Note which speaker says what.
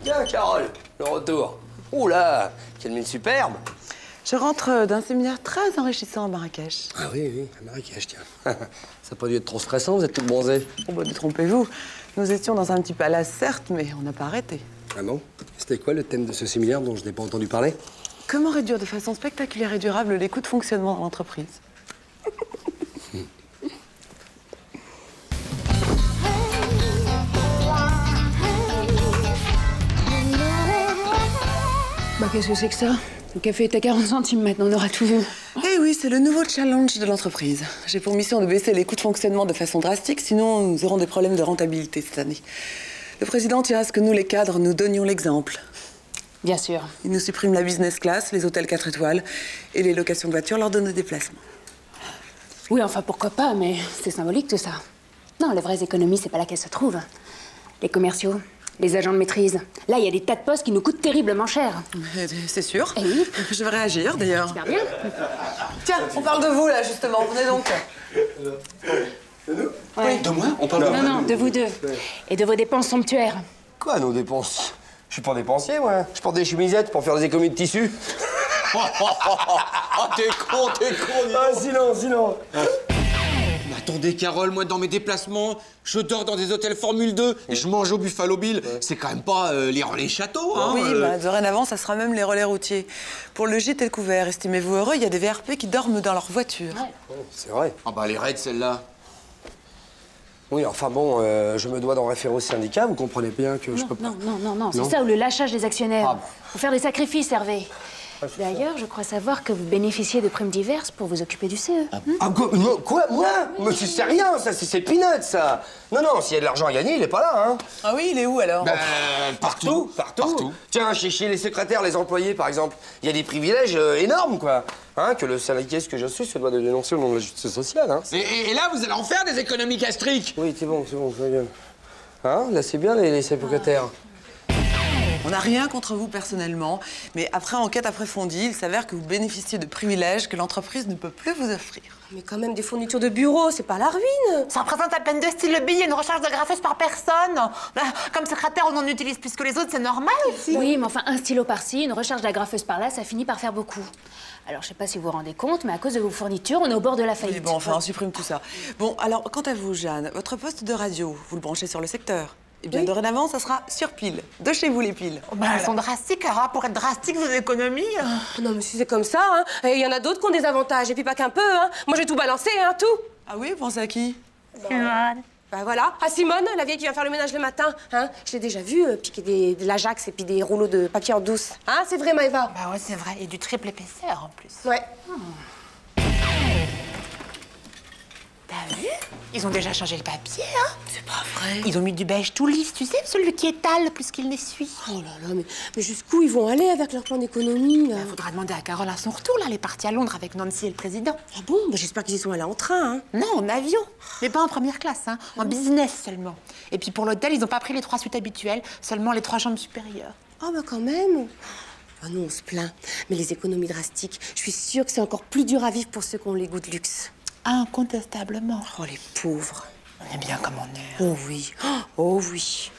Speaker 1: Tiens, Carole, le retour. Ouh là, quelle mine superbe.
Speaker 2: Je rentre d'un séminaire très enrichissant à Marrakech.
Speaker 1: Ah oui, à Marrakech, tiens. Ça n'a pas dû être trop stressant, vous êtes toute bronzée.
Speaker 2: Oh bah, détrompez-vous. Nous étions dans un petit palace, certes, mais on n'a pas arrêté.
Speaker 1: Ah non? C'était quoi le thème de ce séminaire dont je n'ai pas entendu parler?
Speaker 2: Comment réduire de façon spectaculaire et durable les coûts de fonctionnement de l'entreprise?
Speaker 3: Bah, qu'est-ce que c'est que ça? Le café est à 40 centimes maintenant, on aura tout vu.
Speaker 2: Eh oui, c'est le nouveau challenge de l'entreprise. J'ai pour mission de baisser les coûts de fonctionnement de façon drastique, sinon nous aurons des problèmes de rentabilité cette année. Le président tient à ce que nous, les cadres, nous donnions l'exemple.
Speaker 3: Bien sûr.
Speaker 2: Il nous supprime la business class, les hôtels 4 étoiles et les locations de voitures lors de nos déplacements.
Speaker 3: Oui, enfin, pourquoi pas, mais c'est symbolique tout ça. Non, les vraies économies, c'est pas là qu'elles se trouvent. Les commerciaux, les agents de maîtrise. Là, il y a des tas de postes qui nous coûtent terriblement cher.
Speaker 2: C'est sûr.
Speaker 3: Eh oui.
Speaker 2: Je vais réagir, d'ailleurs.
Speaker 3: Super bien.
Speaker 2: Tiens, on parle de vous, là, justement. Venez donc.
Speaker 3: Ouais.
Speaker 1: De moi? On parle de...
Speaker 3: Non, de vous deux. Et de vos dépenses somptuaires.
Speaker 1: Quoi, nos dépenses? Je suis pas dépensier, moi. Je porte des chemisettes pour faire des économies de tissu.
Speaker 4: Ah, t'es con, dis donc.
Speaker 1: Ah, sinon.
Speaker 4: Mais attendez, Carole, moi, dans mes déplacements, je dors dans des hôtels Formule 2 et je mange au Buffalo Bill. C'est quand même pas les relais châteaux, hein.
Speaker 2: Oui, bah, dorénavant, ça sera même les relais routiers. Pour le gîte et le couvert, estimez-vous heureux, il y a des VRP qui dorment dans leur voiture.
Speaker 3: Ouais.
Speaker 1: C'est vrai.
Speaker 4: Ah bah, les raids, celle-là.
Speaker 1: Oui, enfin bon, je me dois d'en référer au syndicat, vous comprenez bien que je peux pas...
Speaker 3: Non, c'est ça ou le lâchage des actionnaires.
Speaker 1: Ah bon.
Speaker 3: Faut faire des sacrifices, Hervé. D'ailleurs, je crois savoir que vous bénéficiez de primes diverses pour vous occuper du CE.
Speaker 1: Ah, quoi, moi? Mais c'est rien, ça, c'est peanuts, ça. Non, s'il y a de l'argent à gagner, il est pas là, hein.
Speaker 2: Ah oui, il est où, alors?
Speaker 1: Partout. Tiens, chez les secrétaires, les employés, par exemple, il y a des privilèges énormes, quoi. Hein, que le syndicaliste que je suis se doit de dénoncer au nom de la justice sociale, hein.
Speaker 4: Et là, vous allez en faire des économies gastriques.
Speaker 1: Oui, c'est bon, ça gueule. Hein, là, c'est bien, les secrétaires.
Speaker 2: On n'a rien contre vous personnellement, mais après enquête approfondie, il s'avère que vous bénéficiez de privilèges que l'entreprise ne peut plus vous offrir.
Speaker 5: Mais quand même, des fournitures de bureau, c'est pas la ruine.
Speaker 6: Ça représente à peine 2 styles le billet, une recharge de graphèse par personne. Comme secrétaire, on en utilise plus que les autres, c'est normal aussi.
Speaker 3: Oui, mais enfin, un stylo par-ci, une recharge d'agrafeuse par-là, ça finit par faire beaucoup. Alors, je sais pas si vous vous rendez compte, mais à cause de vos fournitures, on est au bord de la faillite.
Speaker 2: Oui, bon, enfin, on supprime tout ça. Bon, alors, quant à vous, Jeanne, votre poste de radio, vous le branchez sur le secteur. Eh bien, dorénavant, ça sera sur pile. De chez vous, les piles.
Speaker 6: Elles sont drastiques, alors pour être drastiques, vos économies.
Speaker 5: Non, mais si c'est comme ça, hein. Et il y en a d'autres qui ont des avantages, et puis pas qu'un peu, hein. Moi, j'ai tout balancé, hein, tout.
Speaker 2: Ah oui, pensez à qui?
Speaker 5: Bah voilà, à Simone, la vieille qui vient faire le ménage le matin, hein. Je l'ai déjà vue piquer de l'Ajax et puis des rouleaux de papier en douce. Hein, c'est vrai, Maëva?
Speaker 6: Bah ouais, c'est vrai. Et du triple épaisseur, en plus.
Speaker 5: Ouais.
Speaker 6: T'as vu? Ils ont déjà changé le papier, hein?
Speaker 2: C'est pas vrai.
Speaker 6: Ils ont mis du beige tout lisse, tu sais, celui qui étale plus qu'il n'essuie.
Speaker 5: Oh là là, mais jusqu'où ils vont aller avec leur plan d'économie, là?
Speaker 6: Faudra demander à Carole à son retour, là. Elle est partie à Londres avec Nancy et le président.
Speaker 5: Ah bon? Bah, j'espère qu'ils y sont allés en train, hein.
Speaker 6: Non, en avion. Mais pas en première classe, hein. En business seulement. Et puis pour l'hôtel, ils n'ont pas pris les 3 suites habituelles, seulement les 3 chambres supérieures.
Speaker 5: Ah bah quand même. Ah nous, on se plaint. Mais les économies drastiques, je suis sûre que c'est encore plus dur à vivre pour ceux qui ont les goûts de luxe.
Speaker 6: Incontestablement.
Speaker 5: Oh, les pauvres.
Speaker 6: On est bien comme on est.
Speaker 5: Oh oui. Oh oui.